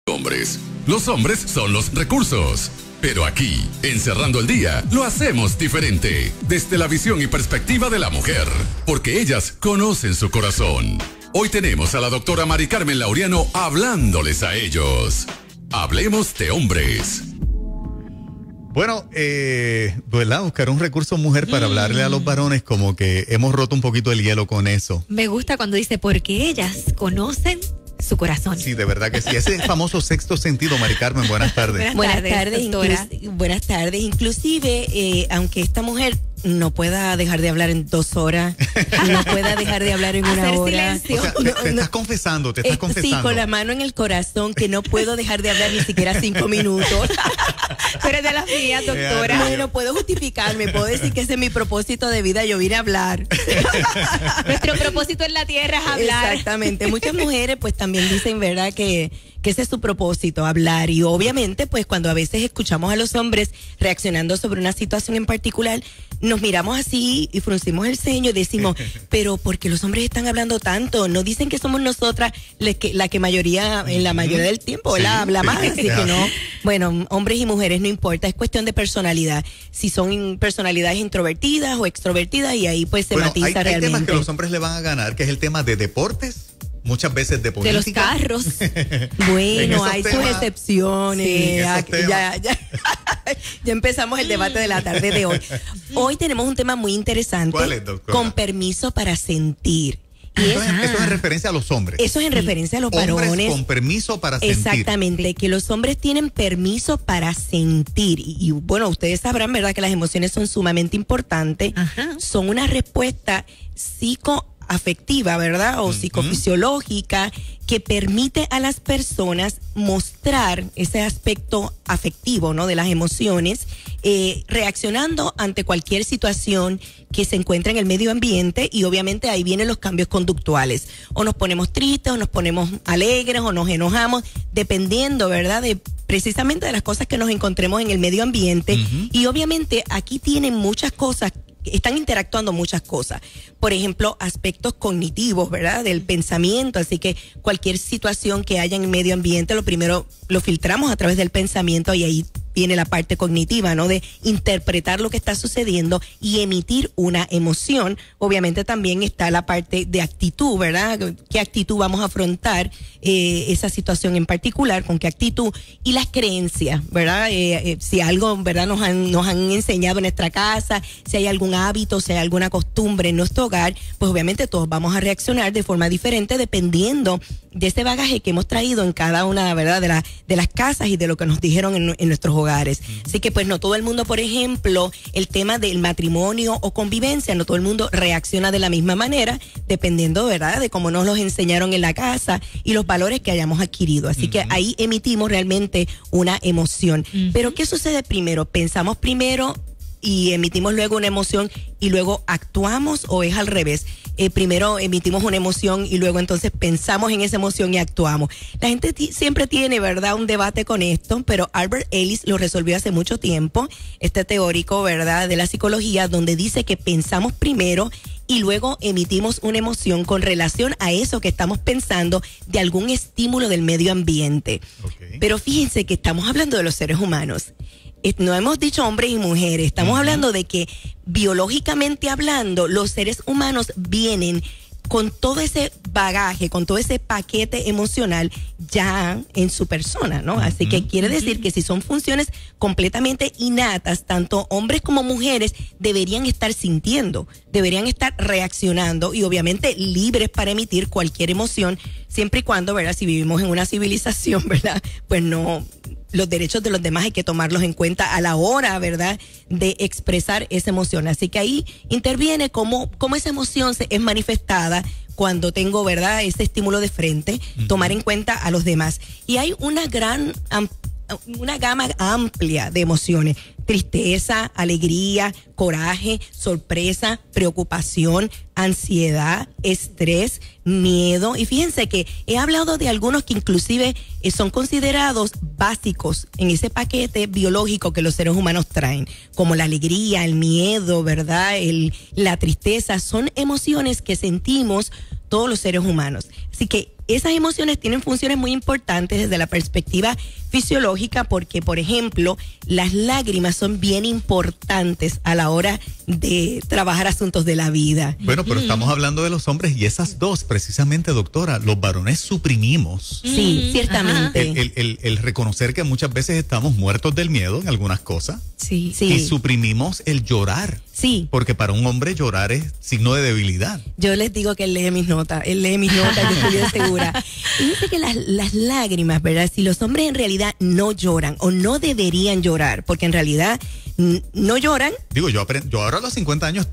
Hombres. Los hombres son los recursos. Pero aquí, encerrando el día, lo hacemos diferente, desde la visión y perspectiva de la mujer, porque ellas conocen su corazón. Hoy tenemos a la doctora Mari Carmen Laureano hablándoles a ellos. Hablemos de hombres. Bueno, ¿verdad? Buscar un recurso mujer para hablarle a los varones, como que hemos roto un poquito el hielo con eso. Me gusta cuando dice, porque ellas conocen su corazón. Sí, de verdad que sí. Ese famoso sexto sentido, Mari Carmen, buenas tardes. Buenas tardes. Inclusive, aunque esta mujer no pueda dejar de hablar en 2 horas, no pueda dejar de hablar en 1 hora. Silencio. O sea, te estás confesando. Sí, con la mano en el corazón, que no puedo dejar de hablar ni siquiera 5 minutos. Pero es de las mías, doctora. Bueno, puedo justificarme, puedo decir que ese es mi propósito de vida, yo vine a hablar. Nuestro propósito en la tierra es hablar. Exactamente. Muchas mujeres pues también dicen, ¿verdad?, que ese es su propósito, hablar. Y obviamente pues cuando a veces escuchamos a los hombres reaccionando sobre una situación en particular, nos miramos así y fruncimos el ceño y decimos, pero ¿por qué los hombres están hablando tanto? No dicen que somos nosotras la que mayoría, en la mayoría del tiempo, ¿verdad? Habla más, así que no. Bueno, hombres y mujeres no importa, es cuestión de personalidad. Si son personalidades introvertidas o extrovertidas, y ahí pues se matiza realmente. Hay temas que los hombres le van a ganar, que es el tema de deportes. Muchas veces de política. De los carros. Bueno, hay sus excepciones. Sí, ya empezamos el debate de la tarde de hoy. Hoy tenemos un tema muy interesante. ¿Cuál es, doctora? Con permiso para sentir. Eso es en referencia a los hombres. Eso es en referencia a los varones. Hombres con permiso para sentir. Exactamente, que los hombres tienen permiso para sentir. Y bueno, ustedes sabrán, ¿verdad?, que las emociones son sumamente importantes. Ajá. Son una respuesta psicoafectiva, ¿verdad? O psicofisiológica, que permite a las personas mostrar ese aspecto afectivo, ¿no?, de las emociones, reaccionando ante cualquier situación que se encuentra en el medio ambiente, y obviamente ahí vienen los cambios conductuales. O nos ponemos tristes, o nos ponemos alegres, o nos enojamos, dependiendo, ¿verdad?, de precisamente de las cosas que nos encontremos en el medio ambiente. Y obviamente aquí tienen muchas cosas, están interactuando muchas cosas. Por ejemplo, aspectos cognitivos, ¿verdad?, del pensamiento. Así que cualquier situación que haya en el medio ambiente, lo primero lo filtramos a través del pensamiento, y ahí viene la parte cognitiva, ¿no?, de interpretar lo que está sucediendo y emitir una emoción. Obviamente también está la parte de actitud, ¿verdad? ¿Qué actitud vamos a afrontar esa situación en particular? ¿Con qué actitud? Y las creencias, ¿verdad? Si algo, ¿verdad?, nos han enseñado en nuestra casa, si hay algún hábito, si hay alguna costumbre en nuestro hogar, pues obviamente todos vamos a reaccionar de forma diferente dependiendo de ese bagaje que hemos traído en cada una, ¿verdad?, de las casas y de lo que nos dijeron en nuestros hogares. Así que pues no todo el mundo, por ejemplo, el tema del matrimonio o convivencia, no todo el mundo reacciona de la misma manera, dependiendo, ¿verdad?, de cómo nos los enseñaron en la casa y los valores que hayamos adquirido. Así que ahí emitimos realmente una emoción. Pero ¿qué sucede primero? ¿Pensamos primero y emitimos luego una emoción y luego actuamos, o es al revés? Primero emitimos una emoción y luego entonces pensamos en esa emoción y actuamos. La gente siempre tiene, ¿verdad?, un debate con esto, pero Albert Ellis lo resolvió hace mucho tiempo, este teórico, ¿verdad?, de la psicología, donde dice que pensamos primero y luego emitimos una emoción con relación a eso que estamos pensando, de algún estímulo del medio ambiente. Okay. Pero fíjense que estamos hablando de los seres humanos. No hemos dicho hombres y mujeres, estamos hablando de que biológicamente hablando, los seres humanos vienen con todo ese bagaje, con todo ese paquete emocional ya en su persona, ¿no? Así que quiere decir que si son funciones completamente innatas, tanto hombres como mujeres deberían estar sintiendo, deberían estar reaccionando y obviamente libres para emitir cualquier emoción, siempre y cuando, ¿verdad?, si vivimos en una civilización, ¿verdad?, pues no, los derechos de los demás hay que tomarlos en cuenta a la hora, ¿verdad?, de expresar esa emoción. Así que ahí interviene cómo esa emoción es manifestada cuando tengo, ¿verdad?, ese estímulo de frente, tomar en cuenta a los demás. Y hay una gama amplia de emociones: tristeza, alegría, coraje, sorpresa, preocupación, ansiedad, estrés, miedo. Y fíjense que he hablado de algunos que inclusive son considerados básicos en ese paquete biológico que los seres humanos traen, como la alegría, el miedo, ¿verdad?, la tristeza. Son emociones que sentimos todos los seres humanos. Así que esas emociones tienen funciones muy importantes desde la perspectiva fisiológica porque, por ejemplo, las lágrimas son bien importantes a la hora de trabajar asuntos de la vida. Bueno, pero estamos hablando de los hombres y esas dos, precisamente, doctora, los varones suprimimos. Sí, ciertamente. El reconocer que muchas veces estamos muertos del miedo en algunas cosas. Sí. Y suprimimos el llorar. Sí. Porque para un hombre llorar es signo de debilidad. Yo les digo que él lee mis notas, yo estoy bien segura. Y dice que las lágrimas, ¿verdad? Si los hombres en realidad no lloran o no deberían llorar, porque en realidad no lloran. Digo, yo ahora a los 50 años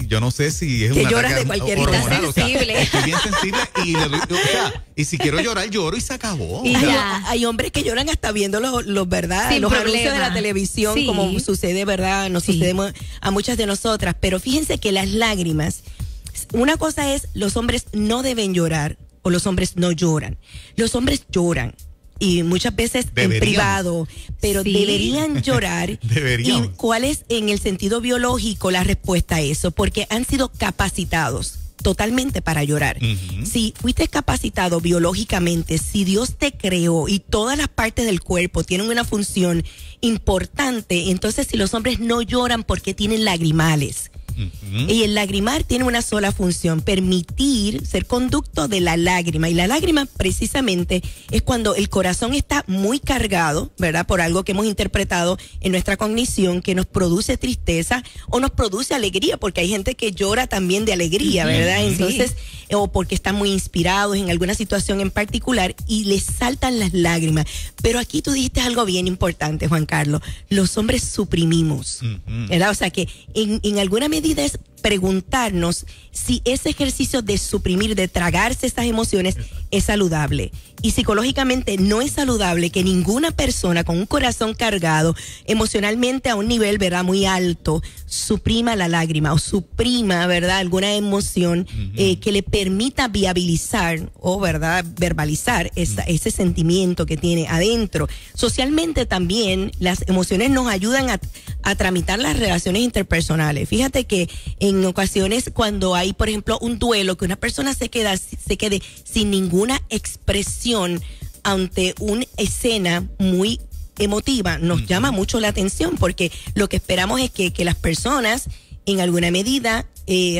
yo no sé si es que una lloras de cualquier hormonal, sensible. estoy bien sensible y si quiero llorar, lloro y se acabó. Y hay hombres que lloran hasta viendo los ¿verdad? Sin los problema. anuncios de la televisión, Sí. como sucede, ¿verdad? Nos sucede a muchas de nosotras. Pero fíjense que las lágrimas, una cosa es, los hombres no deben llorar o los hombres no lloran. Los hombres lloran. Y muchas veces en privado, pero deberían llorar. Deberían. ¿Y cuál es en el sentido biológico la respuesta a eso? Porque han sido capacitados totalmente para llorar. Si fuiste capacitado biológicamente, si Dios te creó y todas las partes del cuerpo tienen una función importante, entonces si los hombres no lloran porque tienen lagrimales. Y el lagrimar tiene una sola función, permitir ser conducto de la lágrima. Y la lágrima precisamente es cuando el corazón está muy cargado, ¿verdad? Por algo que hemos interpretado en nuestra cognición, que nos produce tristeza o nos produce alegría, porque hay gente que llora también de alegría, ¿verdad? Entonces, o porque están muy inspirados en alguna situación en particular y les saltan las lágrimas. Pero aquí tú dijiste algo bien importante, Juan Carlos. Los hombres suprimimos, ¿verdad? O sea que en alguna medida es preguntarnos si ese ejercicio de suprimir, de tragarse esas emociones es saludable. Y psicológicamente no es saludable que ninguna persona con un corazón cargado emocionalmente a un nivel, ¿verdad?, muy alto, suprima la lágrima o suprima, ¿verdad?, alguna emoción que le permita viabilizar o, ¿verdad?, verbalizar ese sentimiento que tiene adentro. Socialmente también las emociones nos ayudan a tramitar las relaciones interpersonales. Fíjate que en ocasiones cuando hay, por ejemplo, un duelo, que una persona se quede sin ninguna expresión ante una escena muy emotiva, nos llama mucho la atención, porque lo que esperamos es que las personas en alguna medida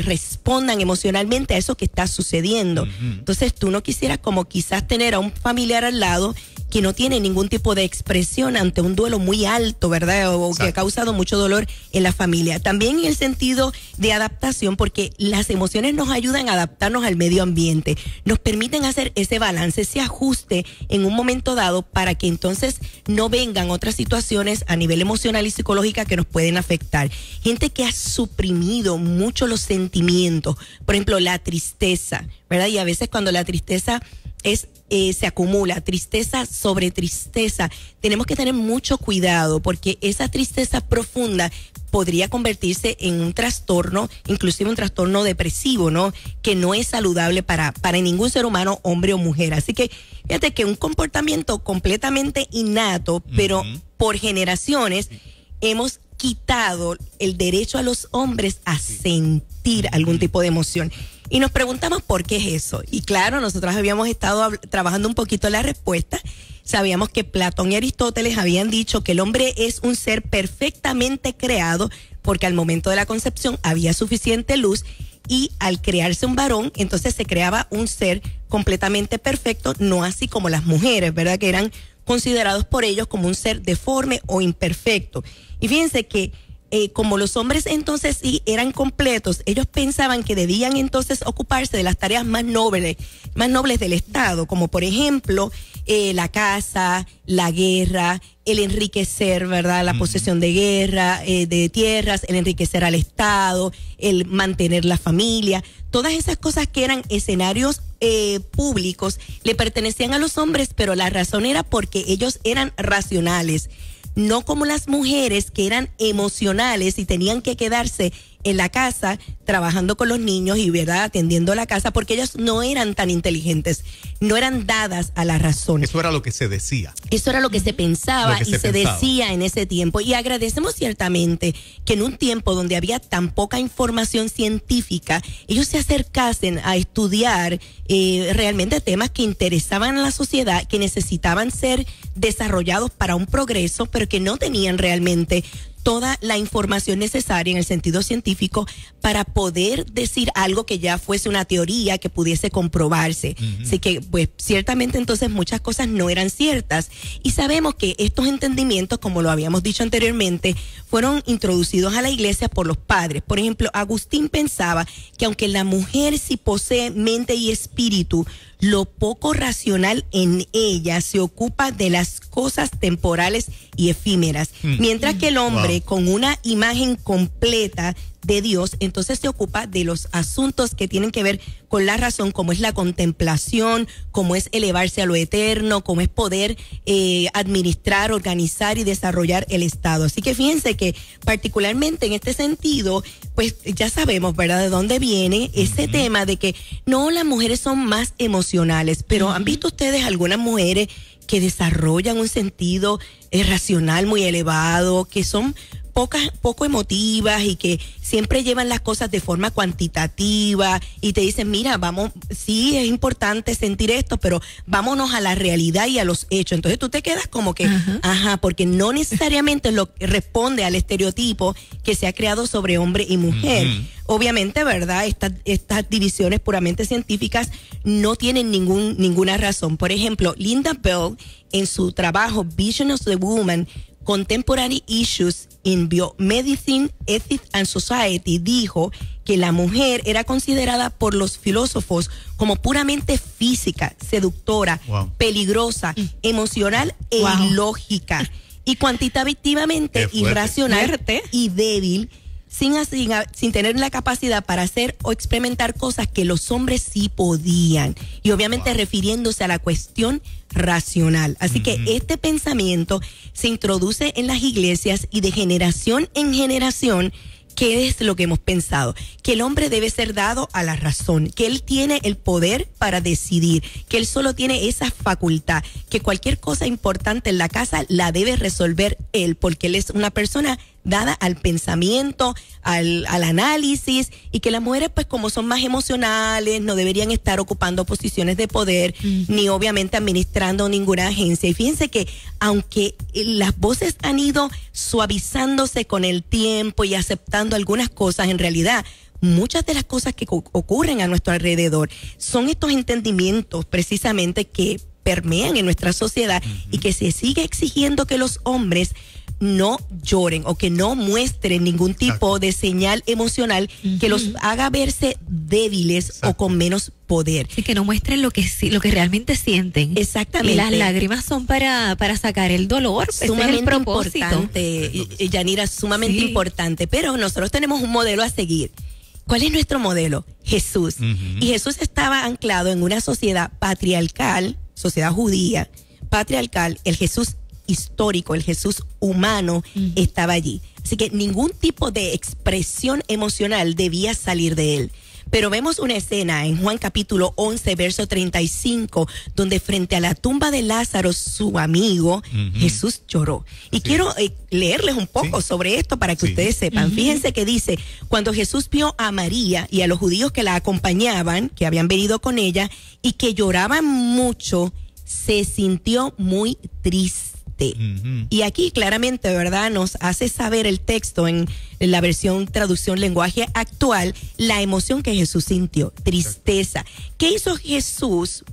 respondan emocionalmente a eso que está sucediendo. Entonces tú no quisieras como quizás tener a un familiar al lado que no tiene ningún tipo de expresión ante un duelo muy alto, ¿verdad? O que ha causado mucho dolor en la familia. También en el sentido de adaptación, porque las emociones nos ayudan a adaptarnos al medio ambiente, nos permiten hacer ese balance, ese ajuste en un momento dado para que entonces no vengan otras situaciones a nivel emocional y psicológica que nos pueden afectar. Gente que ha suprimido mucho los sentimientos, por ejemplo, la tristeza, ¿verdad? Y a veces cuando la tristeza se acumula, tristeza sobre tristeza, tenemos que tener mucho cuidado, porque esa tristeza profunda podría convertirse en un trastorno, inclusive un trastorno depresivo, ¿no? Que no es saludable para ningún ser humano, hombre o mujer. Así que fíjate que un comportamiento completamente innato, pero por generaciones hemos quitado el derecho a los hombres a sentir algún tipo de emoción. Y nos preguntamos por qué es eso. Y claro, nosotros habíamos estado trabajando un poquito la respuesta. Sabíamos que Platón y Aristóteles habían dicho que el hombre es un ser perfectamente creado, porque al momento de la concepción había suficiente luz, y al crearse un varón, entonces se creaba un ser completamente perfecto, no así como las mujeres, ¿verdad?, que eran considerados por ellos como un ser deforme o imperfecto. Y fíjense que como los hombres entonces sí eran completos, ellos pensaban que debían entonces ocuparse de las tareas más nobles del Estado, como por ejemplo la casa, la guerra, el enriquecer, ¿verdad?, la posesión de guerra, de tierras, el enriquecer al Estado, el mantener la familia. Todas esas cosas que eran escenarios públicos le pertenecían a los hombres, pero la razón era porque ellos eran racionales. No como las mujeres, que eran emocionales y tenían que quedarse en la casa, trabajando con los niños y, ¿verdad?, atendiendo la casa, porque ellas no eran tan inteligentes, no eran dadas a la razón. Eso era lo que se decía. Eso era lo que se pensaba y se decía en ese tiempo. Y agradecemos ciertamente que en un tiempo donde había tan poca información científica, ellos se acercasen a estudiar realmente temas que interesaban a la sociedad, que necesitaban ser desarrollados para un progreso, pero que no tenían realmente toda la información necesaria en el sentido científico para poder decir algo que ya fuese una teoría que pudiese comprobarse. Así que, pues, ciertamente entonces muchas cosas no eran ciertas. Y sabemos que estos entendimientos, como lo habíamos dicho anteriormente, fueron introducidos a la iglesia por los padres. Por ejemplo, Agustín pensaba que aunque la mujer sí posee mente y espíritu, lo poco racional en ella se ocupa de las cosas temporales y efímeras, mientras que el hombre, con una imagen completa de Dios, entonces se ocupa de los asuntos que tienen que ver con la razón, como es la contemplación, como es elevarse a lo eterno, como es poder administrar, organizar y desarrollar el Estado. Así que fíjense que particularmente en este sentido, pues ya sabemos, ¿verdad?, de dónde viene ese tema de que no, las mujeres son más emocionales, pero ¿han visto ustedes algunas mujeres que desarrollan un sentido racional muy elevado, que son poco emotivas y que siempre llevan las cosas de forma cuantitativa y te dicen, mira, vamos, sí es importante sentir esto, pero vámonos a la realidad y a los hechos? Entonces tú te quedas como que, porque no necesariamente lo responde al estereotipo que se ha creado sobre hombre y mujer. Obviamente, ¿verdad?, estas divisiones puramente científicas no tienen ninguna razón. Por ejemplo, Linda Bell, en su trabajo Vision of the Woman, Contemporary Issues in Biomedicine, Ethics and Society, dijo que la mujer era considerada por los filósofos como puramente física, seductora, peligrosa, emocional e ilógica, y cuantitativamente irracional y débil, sin tener la capacidad para hacer o experimentar cosas que los hombres sí podían, y obviamente refiriéndose a la cuestión racional. Así que este pensamiento se introduce en las iglesias y de generación en generación. ¿Qué es lo que hemos pensado? Que el hombre debe ser dado a la razón, que él tiene el poder para decidir, que él solo tiene esa facultad, que cualquier cosa importante en la casa la debe resolver él, porque él es una persona dada al pensamiento, al análisis, y que las mujeres, pues como son más emocionales, no deberían estar ocupando posiciones de poder, ni obviamente administrando ninguna agencia. Y fíjense que aunque las voces han ido suavizándose con el tiempo y aceptando algunas cosas, en realidad muchas de las cosas que ocurren a nuestro alrededor son estos entendimientos precisamente que permean en nuestra sociedad, y que se sigue exigiendo que los hombres no lloren o que no muestren ningún tipo de señal emocional que los haga verse débiles o con menos poder. Sí, que no muestren lo que realmente sienten. Exactamente. Y las lágrimas son para sacar el dolor. Sumamente es el propósito. Importante, Yanira, sumamente importante. Pero nosotros tenemos un modelo a seguir. ¿Cuál es nuestro modelo? Jesús. Y Jesús estaba anclado en una sociedad patriarcal, sociedad judía, patriarcal. El Jesús histórico, el Jesús humano, estaba allí. Así que ningún tipo de expresión emocional debía salir de él. Pero vemos una escena en Juan capítulo 11, verso 35, donde frente a la tumba de Lázaro, su amigo, Jesús lloró. Y quiero leerles un poco sobre esto para que ustedes sepan. Fíjense que dice, cuando Jesús vio a María y a los judíos que la acompañaban, que habían venido con ella, y que lloraban mucho, se sintió muy triste. Y aquí claramente, ¿verdad?, nos hace saber el texto en la versión traducción lenguaje actual, la emoción que Jesús sintió, tristeza. ¿Qué hizo Jesús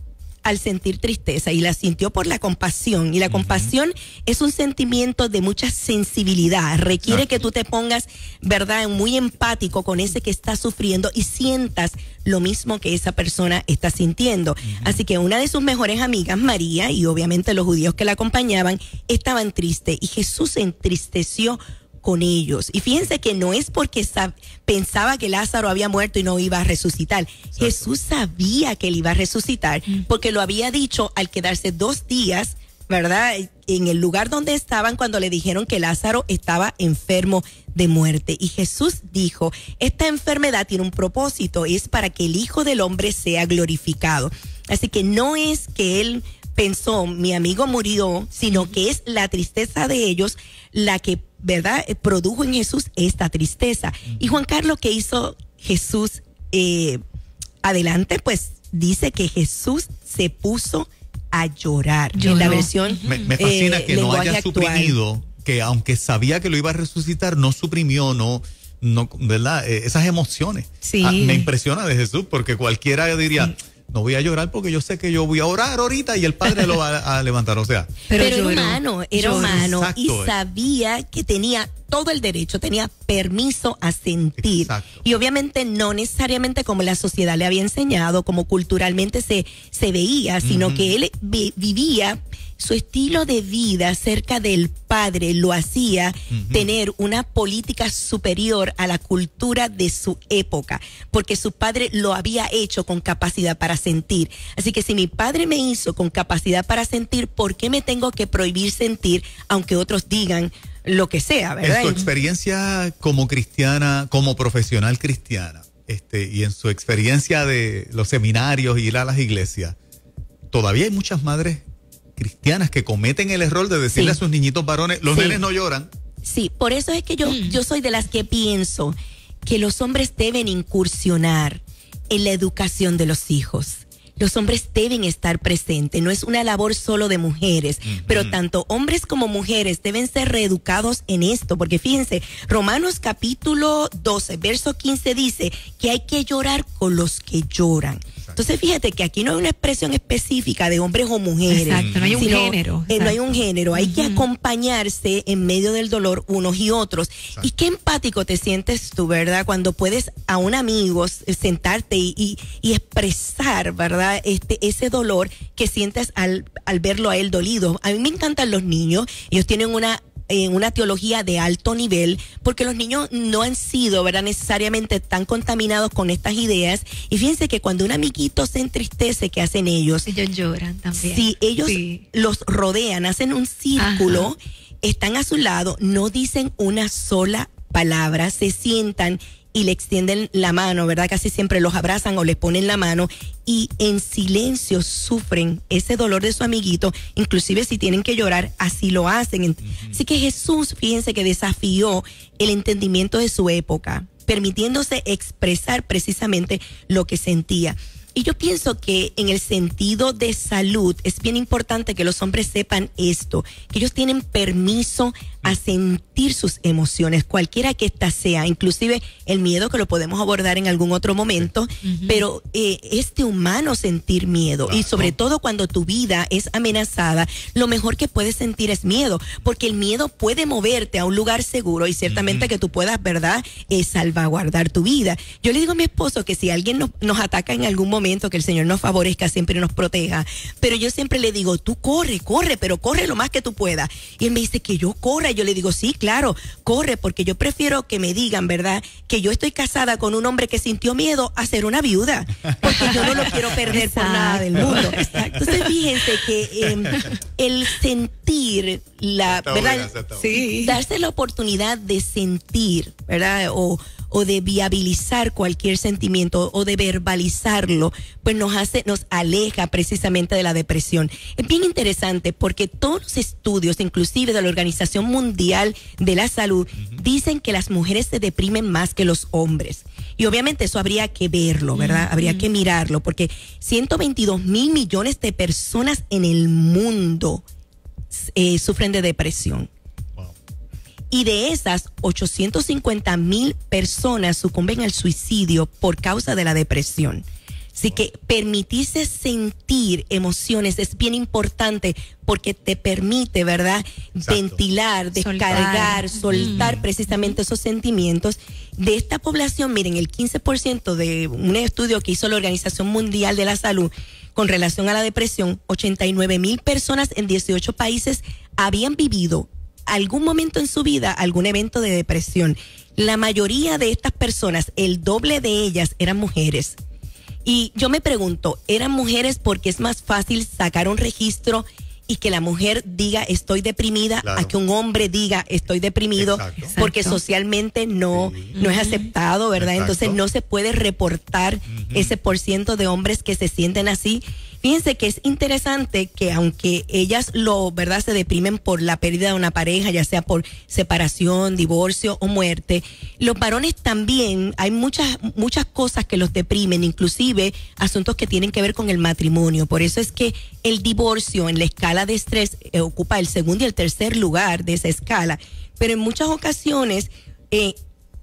al sentir tristeza? Y la sintió por la compasión, y la compasión es un sentimiento de mucha sensibilidad, requiere que tú te pongas, ¿verdad?, muy empático con ese que está sufriendo y sientas lo mismo que esa persona está sintiendo. Así que una de sus mejores amigas, María, y obviamente los judíos que la acompañaban, estaban tristes, y Jesús se entristeció con ellos. Y fíjense que no es porque pensaba que Lázaro había muerto y no iba a resucitar. Exacto. Jesús sabía que él iba a resucitar, porque lo había dicho al quedarse 2 días, ¿verdad? En el lugar donde estaban cuando le dijeron que Lázaro estaba enfermo de muerte. Y Jesús dijo, esta enfermedad tiene un propósito, es para que el Hijo del Hombre sea glorificado. Así que no es que él pensó, mi amigo murió, sino que es la tristeza de ellos la que, ¿verdad?, produjo en Jesús esta tristeza. Y Juan Carlos, ¿qué hizo Jesús adelante? Pues dice que Jesús se puso a llorar. En la versión me fascina que no haya actual. suprimido, que aunque sabía que lo iba a resucitar, no suprimió, no, ¿verdad? Esas emociones. Sí. Me impresiona de Jesús, porque cualquiera diría, no voy a llorar porque yo sé que yo voy a orar ahorita y el Padre lo va a levantar, o sea. Pero era humano, Exacto, y sabía que tenía todo el derecho, tenía permiso a sentir. Exacto. Y obviamente no necesariamente como la sociedad le había enseñado, como culturalmente se veía, sino que él vivía su estilo de vida cerca del Padre, lo hacía tener una política superior a la cultura de su época, porque su padre lo había hecho con capacidad para sentir. Así que si mi padre me hizo con capacidad para sentir, ¿por qué me tengo que prohibir sentir, aunque otros digan lo que sea, ¿verdad? En su experiencia como cristiana, como profesional cristiana, y en su experiencia de los seminarios y ir a las iglesias, todavía hay muchas madres cristianas que cometen el error de decirle a sus niñitos varones, los nenes no lloran. Sí, por eso es que yo soy de las que pienso que los hombres deben incursionar en la educación de los hijos. Los hombres deben estar presentes, no es una labor solo de mujeres, pero tanto hombres como mujeres deben ser reeducados en esto, porque fíjense, Romanos capítulo 12, verso 15 dice que hay que llorar con los que lloran. Entonces fíjate que aquí no hay una expresión específica de hombres o mujeres. Exacto, no hay un género. No hay un género, hay que acompañarse en medio del dolor unos y otros. Exacto. Y qué empático te sientes tú, ¿verdad? Cuando puedes a un amigo sentarte y expresar, ¿verdad? Ese dolor que sientes al verlo a él dolido. A mí me encantan los niños, ellos tienen una teología de alto nivel, porque los niños no han sido, ¿verdad?, necesariamente tan contaminados con estas ideas. Y fíjense que cuando un amiguito se entristece, ¿qué hacen ellos? Ellos lloran también. Sí, ellos los rodean, hacen un círculo, están a su lado, no dicen una sola palabra, se sientan y le extienden la mano, ¿verdad? Casi siempre los abrazan o les ponen la mano y en silencio sufren ese dolor de su amiguito, inclusive si tienen que llorar, así lo hacen. Así que Jesús, fíjense que desafió el entendimiento de su época, permitiéndose expresar precisamente lo que sentía. Y yo pienso que en el sentido de salud es bien importante que los hombres sepan esto, que ellos tienen permiso a sentir sus emociones, cualquiera que ésta sea, inclusive el miedo, que lo podemos abordar en algún otro momento, pero es de humano sentir miedo, y sobre todo cuando tu vida es amenazada, lo mejor que puedes sentir es miedo, porque el miedo puede moverte a un lugar seguro y ciertamente que tú puedas, ¿verdad?, salvaguardar tu vida. Yo le digo a mi esposo que si alguien nos ataca en algún momento, que el Señor nos favorezca, siempre nos proteja, pero yo siempre le digo, tú corre, pero corre lo más que tú puedas. Y él me dice que yo corra. Yo le digo, sí, claro, corre, porque yo prefiero que me digan, ¿verdad?, que yo estoy casada con un hombre que sintió miedo a ser una viuda, porque yo no lo quiero perder por nada del mundo. Entonces fíjense que el sentir, ¿verdad?, darse la oportunidad de sentir, ¿verdad?, o de viabilizar cualquier sentimiento o de verbalizarlo, pues nos aleja precisamente de la depresión. Es bien interesante porque todos los estudios, inclusive de la Organización Mundial de la Salud, dicen que las mujeres se deprimen más que los hombres. Y obviamente eso habría que verlo, ¿verdad? Habría que mirarlo, porque 122 mil millones de personas en el mundo sufren de depresión. Y de esas, 850,000 personas sucumben al suicidio por causa de la depresión. Así que permitirse sentir emociones es bien importante porque te permite, ¿verdad?, ventilar, descargar, soltar precisamente esos sentimientos. De esta población, miren, el 15% de un estudio que hizo la Organización Mundial de la Salud con relación a la depresión, 89,000 personas en 18 países habían vivido algún momento en su vida algún evento de depresión. La mayoría de estas personas, el doble de ellas, eran mujeres. Y yo me pregunto, ¿eran mujeres porque es más fácil sacar un registro y que la mujer diga estoy deprimida, Claro. a que un hombre diga estoy deprimido, Exacto. porque socialmente no es aceptado, ¿verdad? Exacto. Entonces no se puede reportar ese % de hombres que se sienten así. Fíjense que es interesante que aunque ellas ¿verdad? Se deprimen por la pérdida de una pareja, ya sea por separación, divorcio o muerte, los varones también, hay muchas cosas que los deprimen, inclusive asuntos que tienen que ver con el matrimonio. Por eso es que el divorcio en la escala de estrés ocupa el segundo y el tercer lugar de esa escala. Pero en muchas ocasiones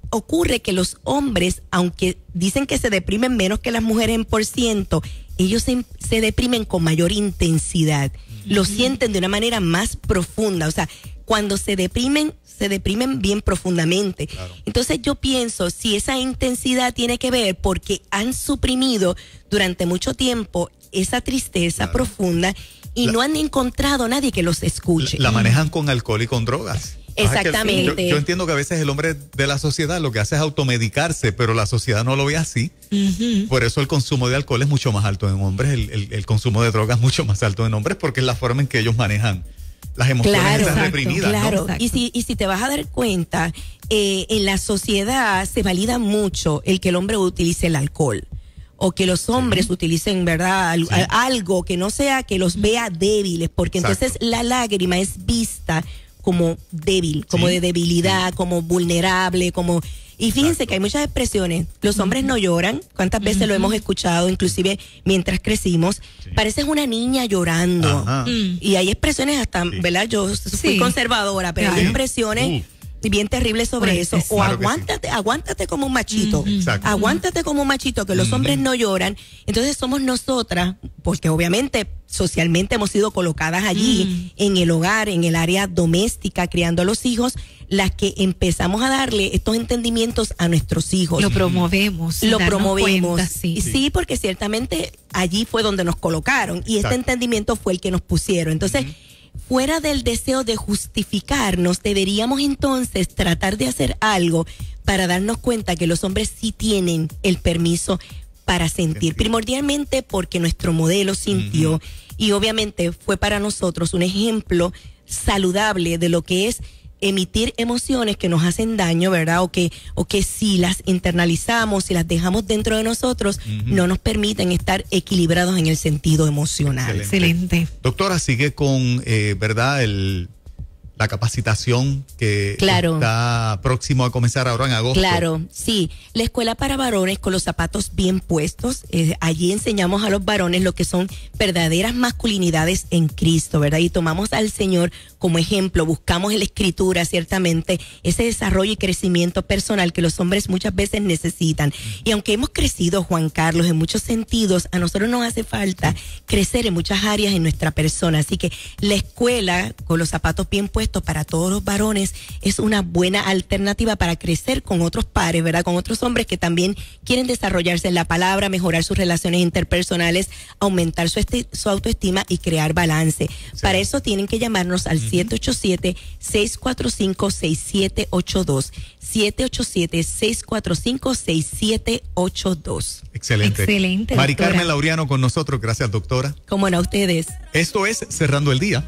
ocurre que los hombres, aunque dicen que se deprimen menos que las mujeres en %, ellos se deprimen con mayor intensidad, lo sienten de una manera más profunda, o sea, cuando se deprimen bien profundamente. Claro. Entonces yo pienso, si esa intensidad tiene que ver porque han suprimido durante mucho tiempo esa tristeza profunda y no han encontrado a nadie que los escuche. La manejan con alcohol y con drogas. Exactamente. Yo entiendo que a veces el hombre de la sociedad lo que hace es automedicarse, pero la sociedad no lo ve así. Por eso el consumo de alcohol es mucho más alto en hombres, el consumo de drogas es mucho más alto en hombres, porque es la forma en que ellos manejan las emociones esas reprimidas. Claro, ¿no? y si te vas a dar cuenta, en la sociedad se valida mucho el que el hombre utilice el alcohol. O que los hombres utilicen, ¿verdad? Algo que no sea que los vea débiles, porque entonces la lágrima es vista como débil, como de debilidad, como vulnerable, como... Y fíjense que hay muchas expresiones. Los hombres no lloran. ¿Cuántas veces lo hemos escuchado? Inclusive mientras crecimos. Pareces una niña llorando. Y hay expresiones hasta, ¿verdad? Yo fui conservadora, pero hay expresiones bien terribles sobre eso. O claro aguántate como un machito. Aguántate como un machito, que los hombres no lloran. Entonces somos nosotras, porque obviamente socialmente hemos sido colocadas allí en el hogar, en el área doméstica, criando a los hijos, las que empezamos a darle estos entendimientos a nuestros hijos. Lo promovemos. Lo promovemos. Cuenta, sí, porque ciertamente allí fue donde nos colocaron y este entendimiento fue el que nos pusieron. Entonces, fuera del deseo de justificarnos, deberíamos entonces tratar de hacer algo para darnos cuenta que los hombres sí tienen el permiso para sentir, primordialmente porque nuestro modelo sintió y obviamente fue para nosotros un ejemplo saludable de lo que es emitir emociones que nos hacen daño, ¿verdad? O que si las internalizamos, si las dejamos dentro de nosotros, no nos permiten estar equilibrados en el sentido emocional. Excelente. Doctora, sigue con, ¿verdad? La capacitación que está próximo a comenzar ahora en agosto. Claro, sí. La escuela para varones con los zapatos bien puestos. Allí enseñamos a los varones lo que son verdaderas masculinidades en Cristo, ¿verdad? Y tomamos al Señor como ejemplo. Buscamos en la Escritura, ciertamente, ese desarrollo y crecimiento personal que los hombres muchas veces necesitan. Y aunque hemos crecido, Juan Carlos, en muchos sentidos, a nosotros nos hace falta crecer en muchas áreas en nuestra persona. Así que la escuela con los zapatos bien puestos para todos los varones es una buena alternativa para crecer con otros pares, ¿verdad? Con otros hombres que también quieren desarrollarse en la palabra, mejorar sus relaciones interpersonales, aumentar su autoestima y crear balance. Para eso tienen que llamarnos al 787-645-6782. 787-645-6782. Excelente. Mari Carmen Laureano con nosotros. Gracias, doctora. Como no, a ustedes. Esto es Cerrando el Día.